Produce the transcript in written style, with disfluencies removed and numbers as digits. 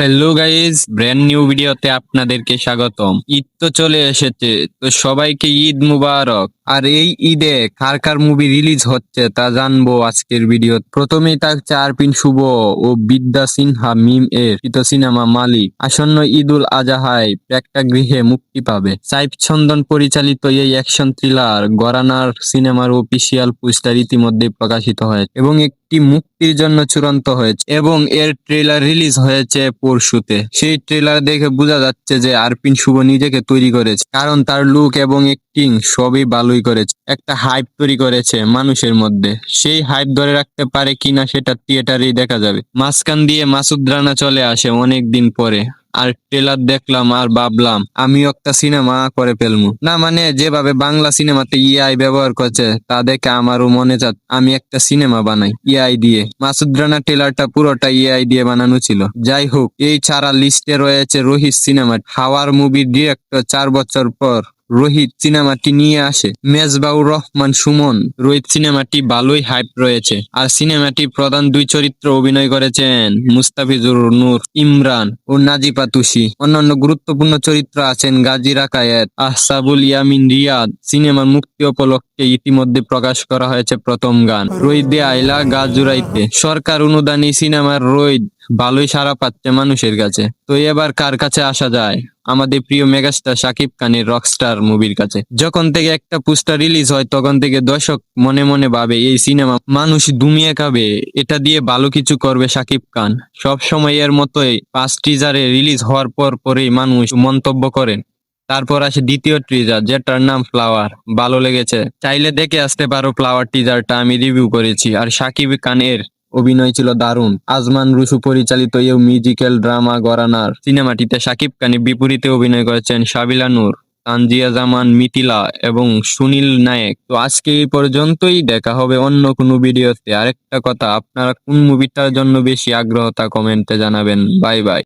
Hello guys, brand new ভিডিওতে আপনাদেরকে স্বাগতম। ঈদ তো চলে এসেছে, তো সবাইকে ঈদ মুবারক। আর এই ঈদে কার কার মুভি রিলিজ হচ্ছে তা জানবো আজকের ভিডিও। প্রথমেই থাকছে আরপিন শুভ ও বিদ্যা সিনহা মিম এর সিনেমা মালিক। আসন্ন ঈদুল আজহায় প্রেক্ষাগৃহে মুক্তি পাবে। সাইফ চন্দন পরিচালিত এই অ্যাকশন থ্রিলার গরানার সিনেমার অফিসিয়াল পোস্টার ইতিমধ্যে প্রকাশিত হয়েছে এবং একটি মুক্তির জন্য চূড়ান্ত হয়েছে এবং এর ট্রেলার রিলিজ হয়েছে পরশুতে। সেই ট্রেলার দেখে বোঝা যাচ্ছে যে আরপিন শুভ নিজেকে তৈরি করেছে, কারণ তার লুক এবং অ্যাক্টিং সবই ভালোই করেছে। একটা হাইপ তৈরি করেছে মানুষের মধ্যে। সেই হাইপ ধরে রাখতে পারে কিনা সেটা থিয়েটারেই দেখা যাবে। মাঝখান দিয়ে মাসুদ রানা চলে আসে অনেক দিন পরে। আর ট্রেলার দেখলাম আর ভাবলাম আমিও একটা সিনেমা করে ফেলবো। না মানে যেভাবে বাংলা সিনেমাতে ইআই ব্যবহার করছে তা দেখে আমারও মনে চাচ্ছে আমি একটা সিনেমা বানাই ইআই দিয়ে। মাসুদ রানা ট্রেলারটা পুরোটা ইআই দিয়ে বানানো ছিল। যাই হোক, এই ছাড়া লিস্টে রয়েছে রোহিত সিনেমা। হাওয়ার মুভির ডিরেক্টর 4 বছর পর রোহিত সিনেমাটি নিয়ে আসে। মেজবাউর রহমান সুমন। রোহিত সিনেমাটি ভালোই হাইপ রয়েছে। আর সিনেমাটি প্রধান দুই চরিত্র অভিনয় করেছেন মুস্তাফিজুর নূর ইমরান ও নাজিপা তুষি। অন্যান্য গুরুত্বপূর্ণ চরিত্র আছেন গাজী রাকায়েত, আহসাবুল ইয়ামিন রিয়াদ। সিনেমার মুক্তি উপলক্ষে ইতিমধ্যে প্রকাশ করা হয়েছে প্রথম গান রইদে আইলা গা জুড়াইতে। সরকার অনুদানী সিনেমার রইদ ভালোই সাড়া পাচ্ছে মানুষের কাছে। তো এবার কার কাছে আসা যায়? আমাদের প্রিয় মেগাস্টার শাকিব খানের রকস্টার মুভির কাছে। যখন থেকে একটা পোস্টার রিলিজ হয় তখন থেকে দর্শক মনে মনে ভাবে এই সিনেমা মানুষ দুমিয়ে খাবে, এটা দিয়ে ভালো কিছু করবে শাকিব খান। সব সময় এর মতোই ফার্স্ট টিজারে রিলিজ হওয়ার পরেই মানুষ মন্তব্য করেন। তারপর আসে দ্বিতীয় টিজার, যেটার নাম ফ্লাওয়ার। ভালো লেগেছে, চাইলে দেখে আসতে পারো ফ্লাওয়ার টিজারটা, আমি রিভিউ করেছি। আর শাকিব খানের অভিনয় ছিল দারুণ। আজমান রুশু পরিচালিত এই মিউজিক্যাল ড্রামা গরানার সিনেমাটিতে শাকিব খানের বিপরীতে অভিনয় করেছেন সাবিলা নূর, তানজিয়া জামান, মিথিলা এবং সুনীল নায়েক। তো আজকে এই পর্যন্তই, দেখা হবে অন্য কোনো ভিডিওতে। আরেকটা কথা, আপনারা কোন মুভিটার জন্য বেশি আগ্রহ তা কমেন্টে জানাবেন। Bye bye.